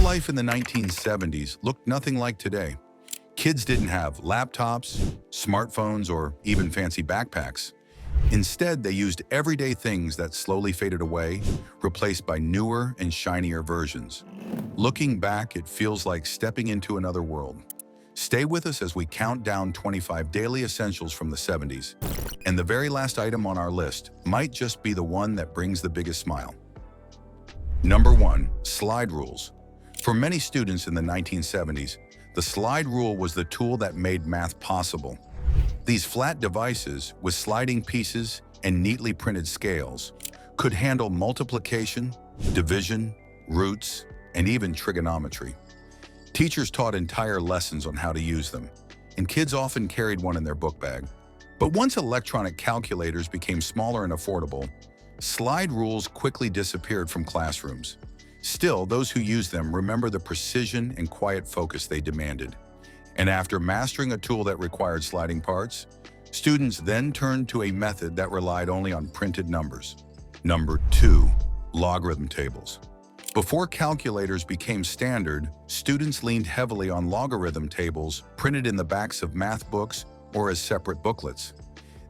life in the 1970s looked nothing like today. Kids didn't have laptops, smartphones, or even fancy backpacks. Instead, they used everyday things that slowly faded away, replaced by newer and shinier versions. Looking back, it feels like stepping into another world. Stay with us as we count down 25 daily essentials from the 70s. And the very last item on our list might just be the one that brings the biggest smile. Number 1. Slide rules. For many students in the 1970s, the slide rule was the tool that made math possible. These flat devices, with sliding pieces and neatly printed scales, could handle multiplication, division, roots, and even trigonometry. Teachers taught entire lessons on how to use them, and kids often carried one in their book bag. But once electronic calculators became smaller and affordable, slide rules quickly disappeared from classrooms. Still, those who used them remember the precision and quiet focus they demanded. And after mastering a tool that required sliding parts, students then turned to a method that relied only on printed numbers. Number 2. Logarithm tables. Before calculators became standard, students leaned heavily on logarithm tables printed in the backs of math books or as separate booklets.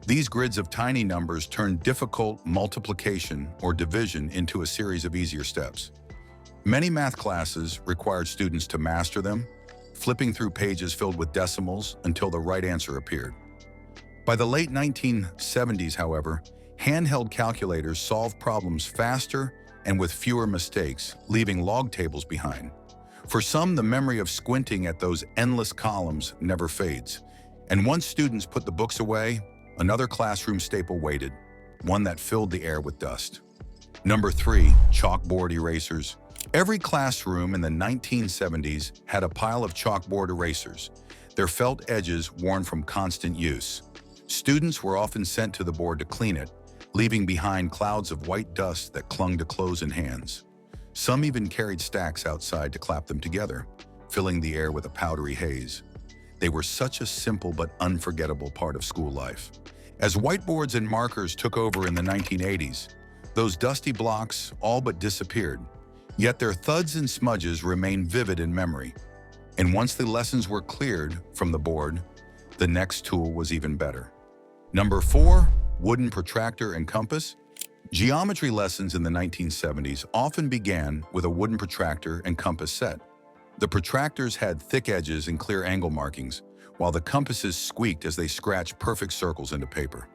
These grids of tiny numbers turned difficult multiplication or division into a series of easier steps. Many math classes required students to master them, flipping through pages filled with decimals until the right answer appeared. By the late 1970s, however, handheld calculators solved problems faster and with fewer mistakes, leaving log tables behind. For some, the memory of squinting at those endless columns never fades. And once students put the books away, another classroom staple waited, one that filled the air with dust. Number 3. Chalkboard erasers. Every classroom in the 1970s had a pile of chalkboard erasers, their felt edges worn from constant use. Students were often sent to the board to clean it, leaving behind clouds of white dust that clung to clothes and hands. Some even carried stacks outside to clap them together, filling the air with a powdery haze. They were such a simple but unforgettable part of school life. As whiteboards and markers took over in the 1980s, those dusty blocks all but disappeared, yet their thuds and smudges remain vivid in memory. And once the lessons were cleared from the board, the next tool was even better. Number 4. Wooden protractor and compass. Geometry lessons in the 1970s often began with a wooden protractor and compass set. The protractors had thick edges and clear angle markings, while the compasses squeaked as they scratched perfect circles into paper.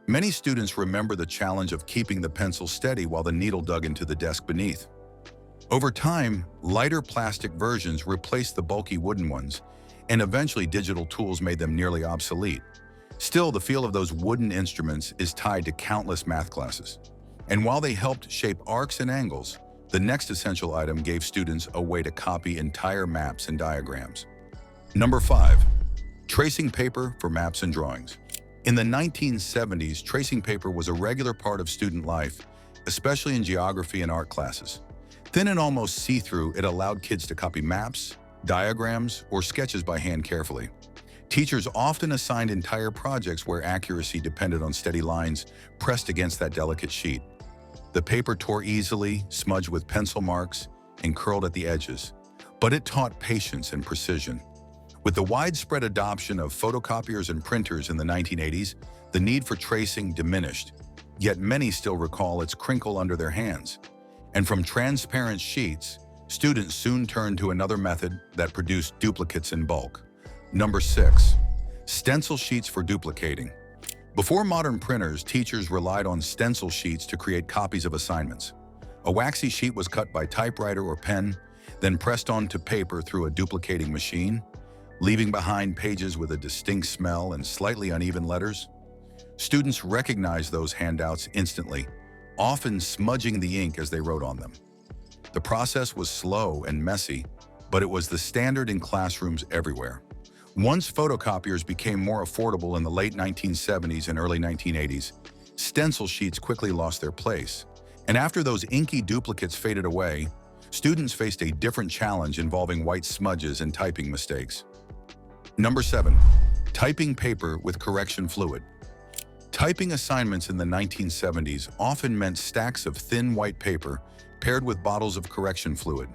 Many students remember the challenge of keeping the pencil steady while the needle dug into the desk beneath. Over time, lighter plastic versions replaced the bulky wooden ones, and eventually digital tools made them nearly obsolete. Still, the feel of those wooden instruments is tied to countless math classes. And while they helped shape arcs and angles, the next essential item gave students a way to copy entire maps and diagrams. Number 5. Tracing paper for maps and drawings. In the 1970s, tracing paper was a regular part of student life, especially in geography and art classes. Thin and almost see-through, it allowed kids to copy maps, diagrams, or sketches by hand carefully. Teachers often assigned entire projects where accuracy depended on steady lines pressed against that delicate sheet. The paper tore easily, smudged with pencil marks, and curled at the edges, but it taught patience and precision. With the widespread adoption of photocopiers and printers in the 1980s, the need for tracing diminished, yet many still recall its crinkle under their hands. And from transparent sheets, students soon turned to another method that produced duplicates in bulk. Number 6. Stencil sheets for duplicating. Before modern printers, teachers relied on stencil sheets to create copies of assignments. A waxy sheet was cut by typewriter or pen, then pressed onto paper through a duplicating machine, leaving behind pages with a distinct smell and slightly uneven letters. Students recognized those handouts instantly, often smudging the ink as they wrote on them. The process was slow and messy, but it was the standard in classrooms everywhere. Once photocopiers became more affordable in the late 1970s and early 1980s, stencil sheets quickly lost their place. And after those inky duplicates faded away, students faced a different challenge involving white smudges and typing mistakes. Number 7. Typing paper with correction fluid. Typing assignments in the 1970s often meant stacks of thin white paper paired with bottles of correction fluid.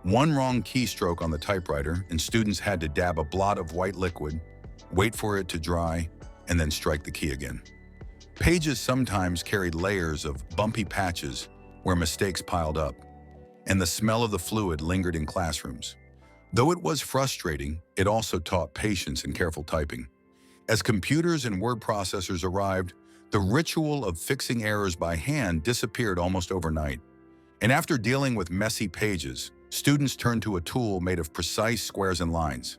One wrong keystroke on the typewriter, and students had to dab a blot of white liquid, wait for it to dry, and then strike the key again. Pages sometimes carried layers of bumpy patches where mistakes piled up, and the smell of the fluid lingered in classrooms. Though it was frustrating, it also taught patience and careful typing. As computers and word processors arrived, the ritual of fixing errors by hand disappeared almost overnight. And after dealing with messy pages, students turned to a tool made of precise squares and lines.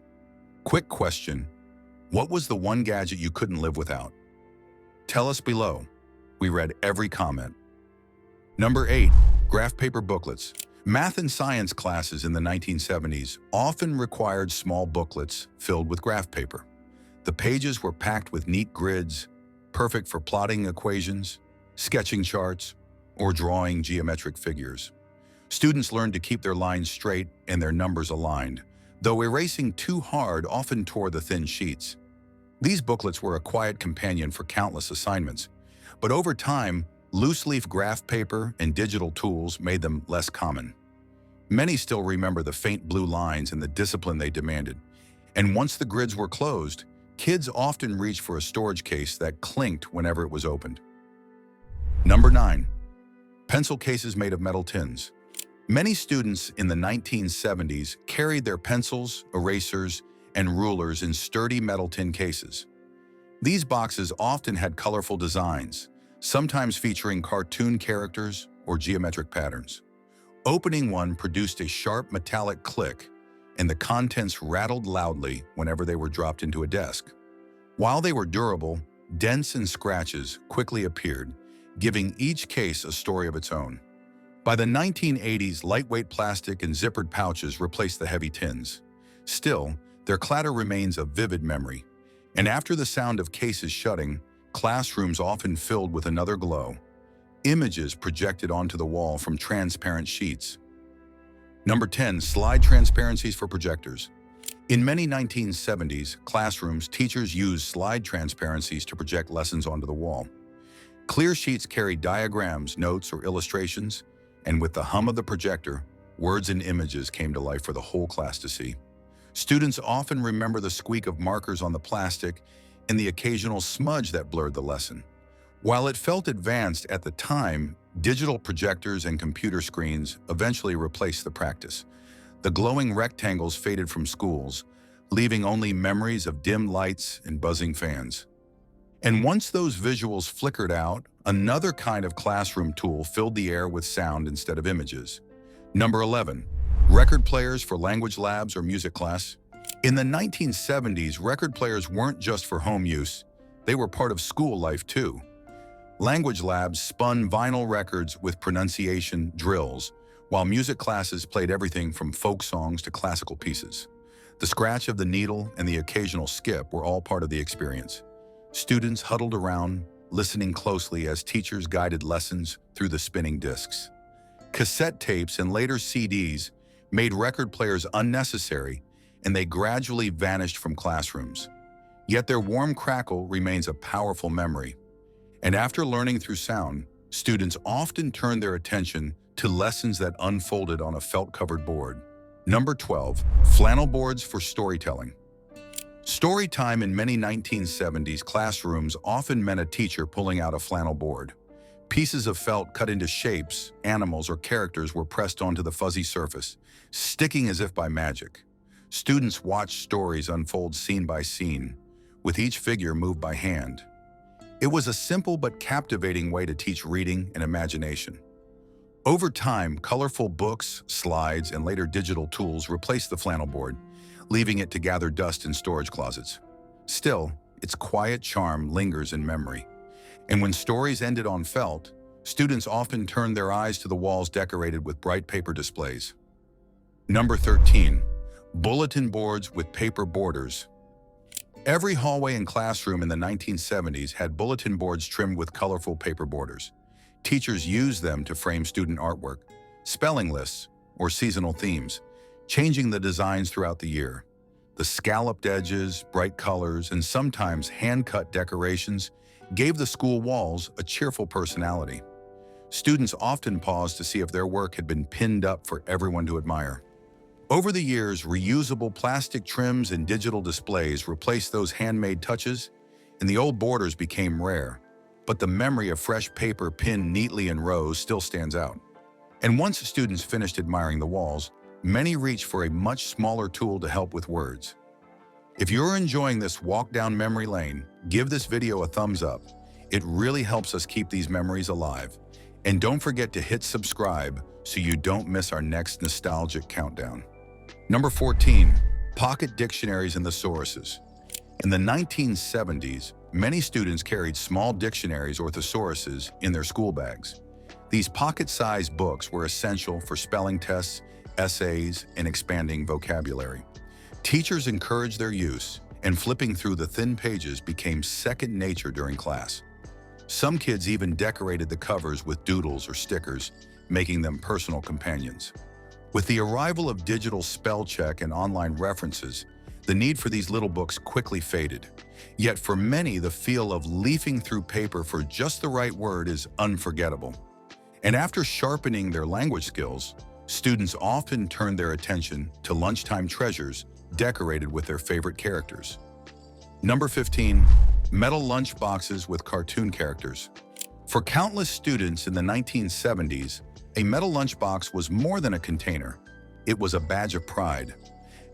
Quick question: what was the one gadget you couldn't live without? Tell us below. We read every comment. Number 8. Graph paper booklets. Math and science classes in the 1970s often required small booklets filled with graph paper. The pages were packed with neat grids, perfect for plotting equations, sketching charts, or drawing geometric figures. Students learned to keep their lines straight and their numbers aligned, though erasing too hard often tore the thin sheets. These booklets were a quiet companion for countless assignments, but over time, loose-leaf graph paper and digital tools made them less common. Many still remember the faint blue lines and the discipline they demanded, and once the grids were closed, kids often reached for a storage case that clinked whenever it was opened. Number 9. Pencil cases made of metal tins. Many students in the 1970s carried their pencils, erasers, and rulers in sturdy metal tin cases. These boxes often had colorful designs, sometimes featuring cartoon characters or geometric patterns. Opening one produced a sharp metallic click, and the contents rattled loudly whenever they were dropped into a desk. While they were durable, dents and scratches quickly appeared, giving each case a story of its own. By the 1980s, lightweight plastic and zippered pouches replaced the heavy tins. Still, their clatter remains a vivid memory, and after the sound of cases shutting, classrooms often filled with another glow, images projected onto the wall from transparent sheets. Number 10. Slide transparencies for projectors. In many 1970s classrooms, teachers used slide transparencies to project lessons onto the wall. Clear sheets carried diagrams, notes, or illustrations, and with the hum of the projector, words and images came to life for the whole class to see. Students often remember the squeak of markers on the plastic and the occasional smudge that blurred the lesson. While it felt advanced at the time, digital projectors and computer screens eventually replaced the practice. The glowing rectangles faded from schools, leaving only memories of dim lights and buzzing fans. And once those visuals flickered out, another kind of classroom tool filled the air with sound instead of images. Number 11. Record players for language labs or music class. In the 1970s, record players weren't just for home use, they were part of school life too. Language labs spun vinyl records with pronunciation drills, while music classes played everything from folk songs to classical pieces. The scratch of the needle and the occasional skip were all part of the experience. Students huddled around, listening closely as teachers guided lessons through the spinning discs. Cassette tapes and later CDs made record players unnecessary, and they gradually vanished from classrooms. Yet their warm crackle remains a powerful memory. And after learning through sound, students often turned their attention to lessons that unfolded on a felt-covered board. Number 12. Flannel boards for storytelling. Story time in many 1970s classrooms often meant a teacher pulling out a flannel board. Pieces of felt cut into shapes, animals, or characters were pressed onto the fuzzy surface, sticking as if by magic. Students watched stories unfold scene by scene, with each figure moved by hand. It was a simple but captivating way to teach reading and imagination. Over time, colorful books, slides, and later digital tools replaced the flannel board, leaving it to gather dust in storage closets. Still, its quiet charm lingers in memory. And when stories ended on felt, students often turned their eyes to the walls decorated with bright paper displays. Number 13. Bulletin boards with paper borders. Every hallway and classroom in the 1970s had bulletin boards trimmed with colorful paper borders. Teachers used them to frame student artwork, spelling lists, or seasonal themes, changing the designs throughout the year. The scalloped edges, bright colors, and sometimes hand-cut decorations gave the school walls a cheerful personality. Students often paused to see if their work had been pinned up for everyone to admire. Over the years, reusable plastic trims and digital displays replaced those handmade touches, and the old borders became rare. But the memory of fresh paper pinned neatly in rows still stands out. And once students finished admiring the walls, many reached for a much smaller tool to help with words. If you're enjoying this walk down memory lane, give this video a thumbs up. It really helps us keep these memories alive. And don't forget to hit subscribe so you don't miss our next nostalgic countdown. Number 14, pocket dictionaries and thesauruses. In the 1970s, many students carried small dictionaries or thesauruses in their school bags. These pocket-sized books were essential for spelling tests, essays, and expanding vocabulary. Teachers encouraged their use, and flipping through the thin pages became second nature during class. Some kids even decorated the covers with doodles or stickers, making them personal companions. With the arrival of digital spell check and online references, the need for these little books quickly faded. Yet for many, the feel of leafing through paper for just the right word is unforgettable. And after sharpening their language skills, students often turn their attention to lunchtime treasures decorated with their favorite characters. Number 15, metal lunch boxes with cartoon characters. For countless students in the 1970s, a metal lunchbox was more than a container. It was a badge of pride.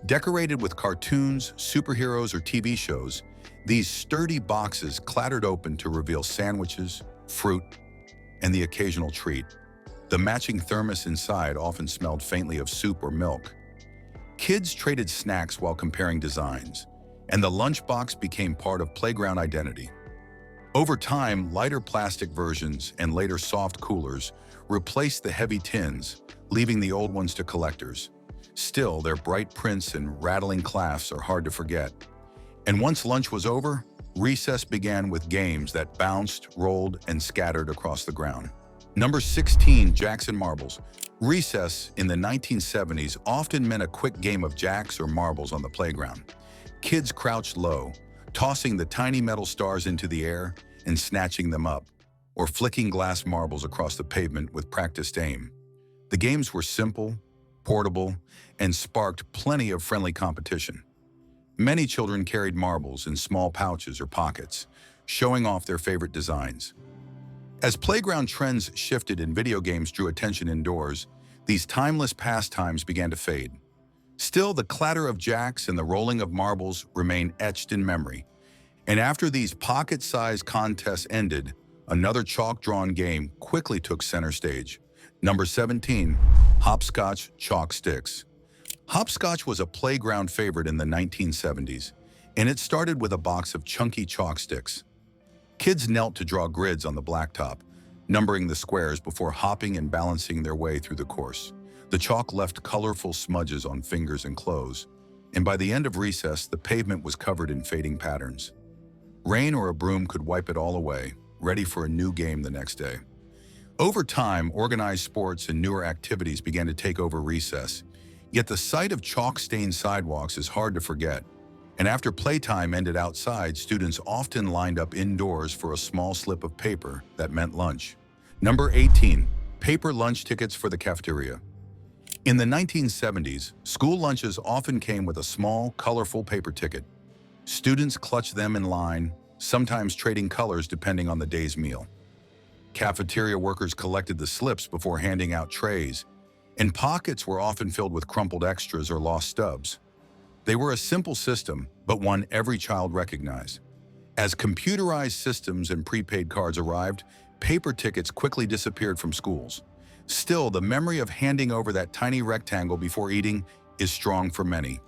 Decorated with cartoons, superheroes, or TV shows, these sturdy boxes clattered open to reveal sandwiches, fruit, and the occasional treat. The matching thermos inside often smelled faintly of soup or milk. Kids traded snacks while comparing designs, and the lunchbox became part of playground identity. Over time, lighter plastic versions and later soft coolers replaced the heavy tins, leaving the old ones to collectors. Still, their bright prints and rattling clasps are hard to forget. And once lunch was over, recess began with games that bounced, rolled, and scattered across the ground. Number 16, jacks and marbles. Recess in the 1970s often meant a quick game of jacks or marbles on the playground. Kids crouched low, tossing the tiny metal stars into the air and snatching them up, or flicking glass marbles across the pavement with practiced aim. The games were simple, portable, and sparked plenty of friendly competition. Many children carried marbles in small pouches or pockets, showing off their favorite designs. As playground trends shifted and video games drew attention indoors, these timeless pastimes began to fade. Still, the clatter of jacks and the rolling of marbles remain etched in memory. And after these pocket-sized contests ended, another chalk-drawn game quickly took center stage. Number 17, hopscotch chalk sticks. Hopscotch was a playground favorite in the 1970s, and it started with a box of chunky chalk sticks. Kids knelt to draw grids on the blacktop, numbering the squares before hopping and balancing their way through the course. The chalk left colorful smudges on fingers and clothes, and by the end of recess, the pavement was covered in fading patterns. Rain or a broom could wipe it all away, ready for a new game the next day. Over time, organized sports and newer activities began to take over recess, yet the sight of chalk-stained sidewalks is hard to forget. And after playtime ended outside, students often lined up indoors for a small slip of paper that meant lunch. Number 18, paper lunch tickets for the cafeteria. In the 1970s, school lunches often came with a small, colorful paper ticket. Students clutched them in line, sometimes trading colors depending on the day's meal. Cafeteria workers collected the slips before handing out trays, and pockets were often filled with crumpled extras or lost stubs. They were a simple system, but one every child recognized. As computerized systems and prepaid cards arrived, paper tickets quickly disappeared from schools. Still, the memory of handing over that tiny rectangle before eating is strong for many.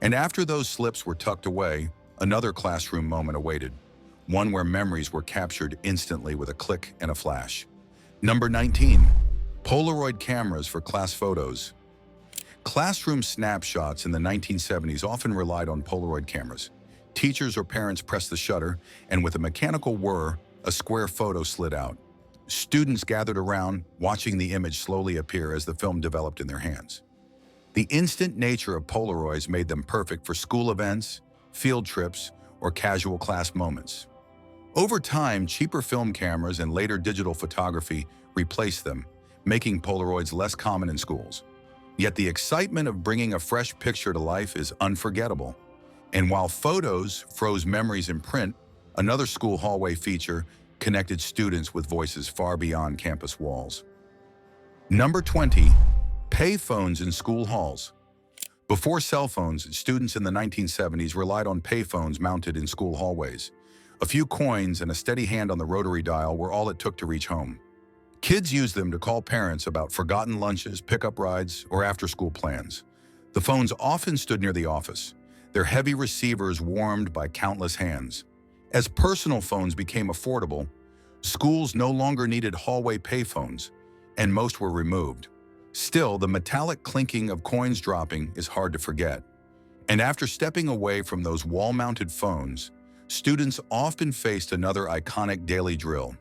And after those slips were tucked away, another classroom moment awaited, one where memories were captured instantly with a click and a flash. Number 19, Polaroid cameras for class photos. Classroom snapshots in the 1970s often relied on Polaroid cameras. Teachers or parents pressed the shutter, and with a mechanical whir, a square photo slid out. Students gathered around, watching the image slowly appear as the film developed in their hands. The instant nature of Polaroids made them perfect for school events, field trips, or casual class moments. Over time, cheaper film cameras and later digital photography replaced them, making Polaroids less common in schools. Yet the excitement of bringing a fresh picture to life is unforgettable. And while photos froze memories in print, another school hallway feature connected students with voices far beyond campus walls. Number 20, payphones in school halls. Before cell phones, students in the 1970s relied on payphones mounted in school hallways. A few coins and a steady hand on the rotary dial were all it took to reach home. Kids used them to call parents about forgotten lunches, pickup rides, or after-school plans. The phones often stood near the office, their heavy receivers warmed by countless hands. As personal phones became affordable, schools no longer needed hallway payphones, and most were removed. Still, the metallic clinking of coins dropping is hard to forget. And after stepping away from those wall-mounted phones, students often faced another iconic daily drill,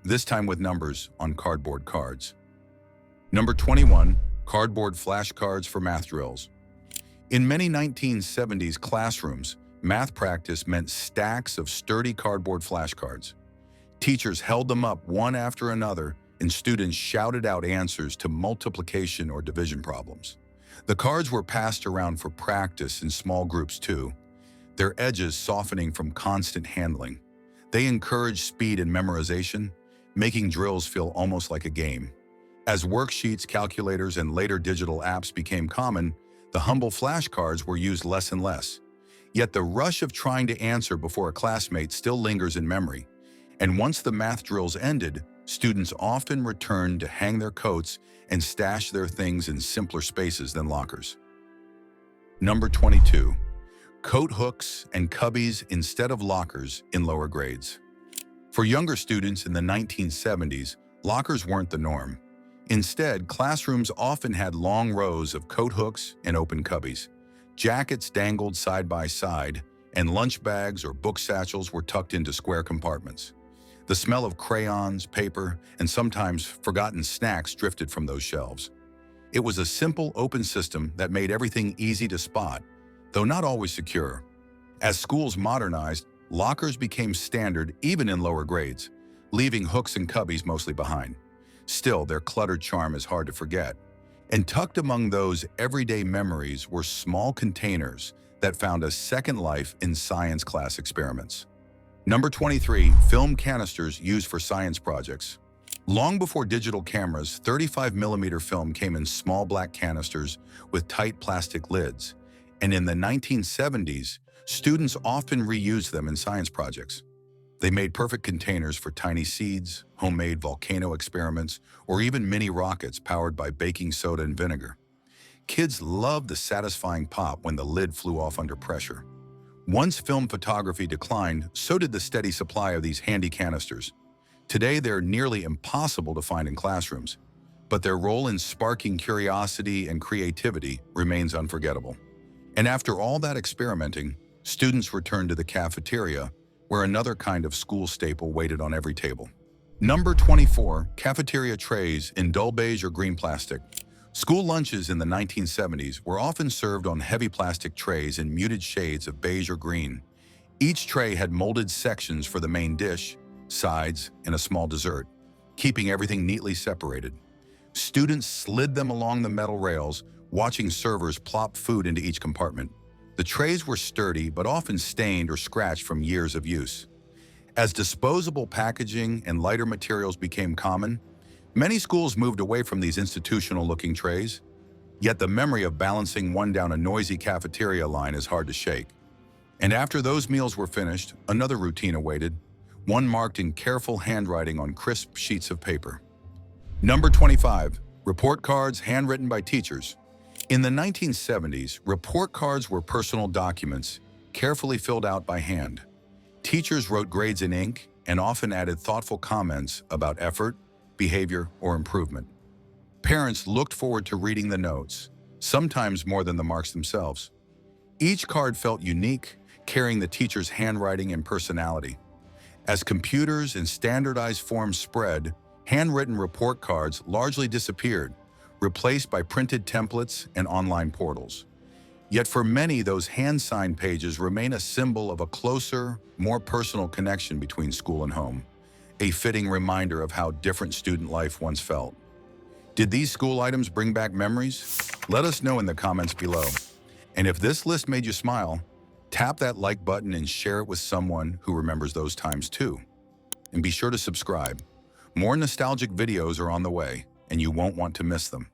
this time with numbers on cardboard cards. Number 21, cardboard flashcards for math drills. In many 1970s classrooms, math practice meant stacks of sturdy cardboard flashcards. Teachers held them up one after another, and students shouted out answers to multiplication or division problems. The cards were passed around for practice in small groups too, their edges softening from constant handling. They encouraged speed and memorization, making drills feel almost like a game. As worksheets, calculators, and later digital apps became common, the humble flashcards were used less and less. Yet the rush of trying to answer before a classmate still lingers in memory. And once the math drills ended, students often returned to hang their coats and stash their things in simpler spaces than lockers. Number 22, coat hooks and cubbies instead of lockers in lower grades. For younger students in the 1970s, lockers weren't the norm. Instead, classrooms often had long rows of coat hooks and open cubbies. Jackets dangled side by side, and lunch bags or book satchels were tucked into square compartments. The smell of crayons, paper, and sometimes forgotten snacks drifted from those shelves. It was a simple, open system that made everything easy to spot, though not always secure. As schools modernized, lockers became standard even in lower grades, leaving hooks and cubbies mostly behind. Still, their cluttered charm is hard to forget. And tucked among those everyday memories were small containers that found a second life in science class experiments. Number 23, film canisters used for science projects. Long before digital cameras, 35mm film came in small black canisters with tight plastic lids. And in the 1970s, students often reused them in science projects. They made perfect containers for tiny seeds, homemade volcano experiments, or even mini rockets powered by baking soda and vinegar. Kids loved the satisfying pop when the lid flew off under pressure. Once film photography declined, so did the steady supply of these handy canisters. Today, they're nearly impossible to find in classrooms, but their role in sparking curiosity and creativity remains unforgettable. And after all that experimenting, students returned to the cafeteria, where another kind of school staple waited on every table. Number 24, cafeteria trays in dull beige or green plastic. School lunches in the 1970s were often served on heavy plastic trays in muted shades of beige or green. Each tray had molded sections for the main dish, sides, and a small dessert, keeping everything neatly separated. Students slid them along the metal rails, watching servers plop food into each compartment. The trays were sturdy but often stained or scratched from years of use. As disposable packaging and lighter materials became common, many schools moved away from these institutional-looking trays. Yet the memory of balancing one down a noisy cafeteria line is hard to shake. And after those meals were finished, another routine awaited, one marked in careful handwriting on crisp sheets of paper. Number 25, report cards handwritten by teachers. In the 1970s, report cards were personal documents, carefully filled out by hand. Teachers wrote grades in ink and often added thoughtful comments about effort, behavior, or improvement. Parents looked forward to reading the notes, sometimes more than the marks themselves. Each card felt unique, carrying the teacher's handwriting and personality. As computers and standardized forms spread, handwritten report cards largely disappeared, replaced by printed templates and online portals. Yet for many, those hand-signed pages remain a symbol of a closer, more personal connection between school and home, a fitting reminder of how different student life once felt. Did these school items bring back memories? Let us know in the comments below. And if this list made you smile, tap that like button and share it with someone who remembers those times too. And be sure to subscribe. More nostalgic videos are on the way, and you won't want to miss them.